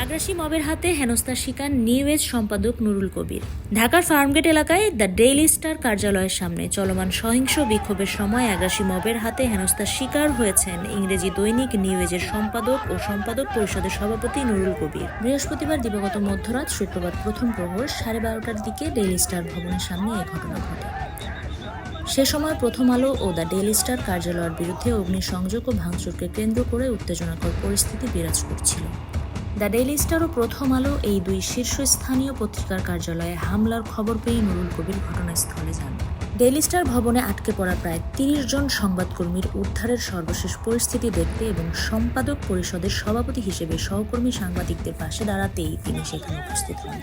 আগ্রাসী মবের হাতে হেনস্থার শিকার নিউ এজ সম্পাদক নুরুল কবির। ঢাকার ফার্মগেট এলাকায় দ্য ডেইলি স্টার কার্যালয়ের সামনে চলমান সহিংস বিক্ষোভের সময় আগ্রাসী মবের হাতে হেনস্থার শিকার হয়েছেন ইংরেজি দৈনিক নিউ এজের সম্পাদক ও সম্পাদক পরিষদের সভাপতি নুরুল কবির। বৃহস্পতিবার দিবাগত মধ্যরাত শুক্রবার প্রথম প্রহর 12:30টার দিকে ডেইলি স্টার ভবনের সামনে এই ঘটনা ঘটে। সে সময় প্রথম আলো ও দ্য ডেইলি স্টার কার্যালয়ের বিরুদ্ধে অগ্নিসংযোগ ও ভাঙচুরকে কেন্দ্র করে উত্তেজনাকর পরিস্থিতি বিরাজ করছিল। দ্য ডেইলি স্টার ও প্রথম আলো এই দুই শীর্ষস্থানীয় পত্রিকার কার্যালয়ে হামলার খবর পেয়ে নুরুল কবির ঘটনাস্থলে যান। ডেইলি স্টার ভবনে আটকে পড়া প্রায় 30 জন সংবাদকর্মীর উদ্ধারের সর্বশেষ পরিস্থিতি দেখতে এবং সম্পাদক পরিষদের সভাপতি হিসেবে সহকর্মী সাংবাদিকদের পাশে দাঁড়াতেই তিনি সেখানে উপস্থিত হন।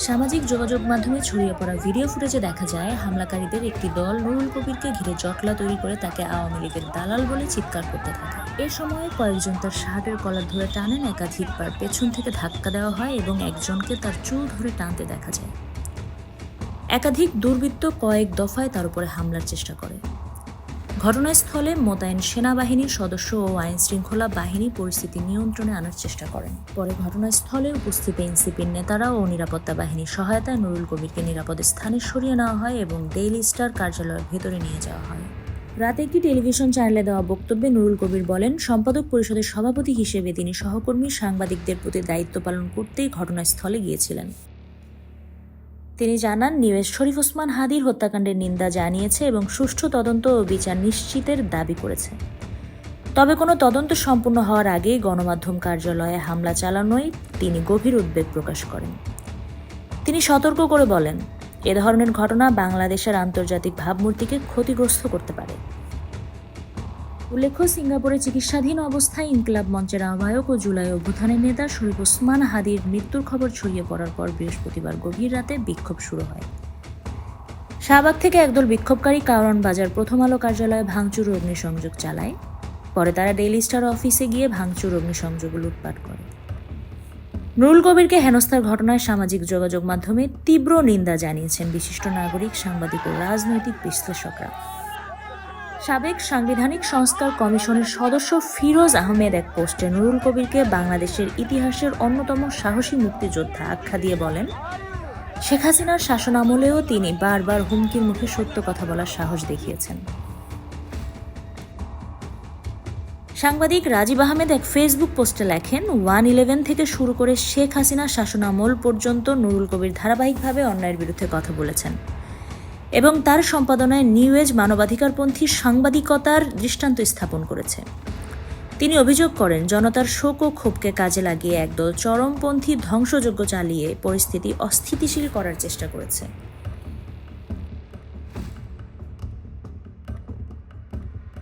সামাজিক যোগাযোগ মাধ্যমে ছড়িয়ে পড়া ভিডিও ফুটেজে দেখা যায় হামলাকারীদের একটি দল নুরুল কবিরকে ঘিরে জটলা তৈরি করে তাকে আওয়ামী লীগের দালাল বলে চিৎকার করতে থাকে। এ সময় কয়েকজন তার শার্টের কলার ধরে টানেন, একাধিকবার পেছন থেকে ধাক্কা দেওয়া হয় এবং একজনকে তার চুল ধরে টানতে দেখা যায়। একাধিক দুর্বৃত্ত কয়েক দফায় তার উপরে হামলার চেষ্টা করে। ঘটনাস্থলে মোতায়েন সেনাবাহিনীর সদস্য ও আইনশৃঙ্খলা বাহিনী পরিস্থিতি নিয়ন্ত্রণে আনার চেষ্টা করেন। পরে ঘটনাস্থলে উপস্থিত এনসিপির নেতারা ও নিরাপত্তা বাহিনীর সহায়তায় নুরুল কবিরকে নিরাপদ স্থানে সরিয়ে নেওয়া হয় এবং ডেইলি স্টার কার্যালয়ের ভেতরে নিয়ে যাওয়া হয়। রাতে একটি টেলিভিশন চ্যানেলে দেওয়া বক্তব্যে নুরুল কবির বলেন, সম্পাদক পরিষদের সভাপতি হিসেবে তিনি সহকর্মী সাংবাদিকদের প্রতি দায়িত্ব পালন করতেই ঘটনাস্থলে গিয়েছিলেন। তিনি জানান, নিউ এজ শরীফ ওসমান হাদির হত্যাকাণ্ডের নিন্দা জানিয়েছে এবং সুষ্ঠু তদন্ত ও বিচার নিশ্চিতের দাবি করেছে। তবে কোনো তদন্ত সম্পূর্ণ হওয়ার আগেই গণমাধ্যম কার্যালয়ে হামলা চালানোয় তিনি গভীর উদ্বেগ প্রকাশ করেন। তিনি সতর্ক করে বলেন, এ ধরনের ঘটনা বাংলাদেশের আন্তর্জাতিক ভাবমূর্তিকে ক্ষতিগ্রস্ত করতে পারে। উল্লেখ্য, সিঙ্গাপুরে চিকিৎসাধীন অবস্থায় ইনকিলাব মঞ্চের আহ্বায়ক ও জুলাই অভ্যুত্থানের নেতা শরীফ ওসমান হাদির মৃত্যুর খবর ছড়িয়ে পড়ার পর বৃহস্পতিবার গভীর রাতে বিক্ষোভ শুরু হয়। শাহবাগ থেকে একদল বিক্ষোভকারী কারওয়ান বাজার প্রথম আলো কার্যালয়ে ভাঙচুর ও অগ্নিসংযোগ চালায়। পরে তারা ডেইলি স্টার অফিসে গিয়ে ভাঙচুর অগ্নিসংযোগ লুটপাট করে। নুরুল কবিরকে হেনস্থার ঘটনায় সামাজিক যোগাযোগ মাধ্যমে তীব্র নিন্দা জানিয়েছেন বিশিষ্ট নাগরিক, সাংবাদিক ও রাজনৈতিক বিশ্লেষকরা। সাবেক সাংবিধানিক সংস্কার কমিশনের সদস্য ফিরোজ আহমেদ এক পোস্টে নুরুল কবিরকে বাংলাদেশের ইতিহাসের অন্যতম সাহসী মুক্তিযোদ্ধা আখ্যা দিয়ে বলেন, শেখ হাসিনার শাসনামলেও তিনি বারবার হুমকির মুখে সত্য কথা বলার সাহস দেখিয়েছেন। সাংবাদিক রাজীব আহমেদ এক ফেসবুক পোস্টে লেখেন, 1/11 থেকে শুরু করে শেখ হাসিনার শাসনামল পর্যন্ত নুরুল কবির ধারাবাহিকভাবে অন্যায়ের বিরুদ্ধে কথা বলেছেন এবং তার সম্পাদনায় নিউ এজ মানবাধিকারপন্থী সাংবাদিকতার দৃষ্টান্ত স্থাপন করেছে। তিনি অভিযোগ করেন, জনতার শোক ও ক্ষোভকে কাজে লাগিয়ে একদল চরমপন্থী ধ্বংসযজ্ঞ চালিয়ে পরিস্থিতি অস্থিতিশীল করার চেষ্টা করেছে।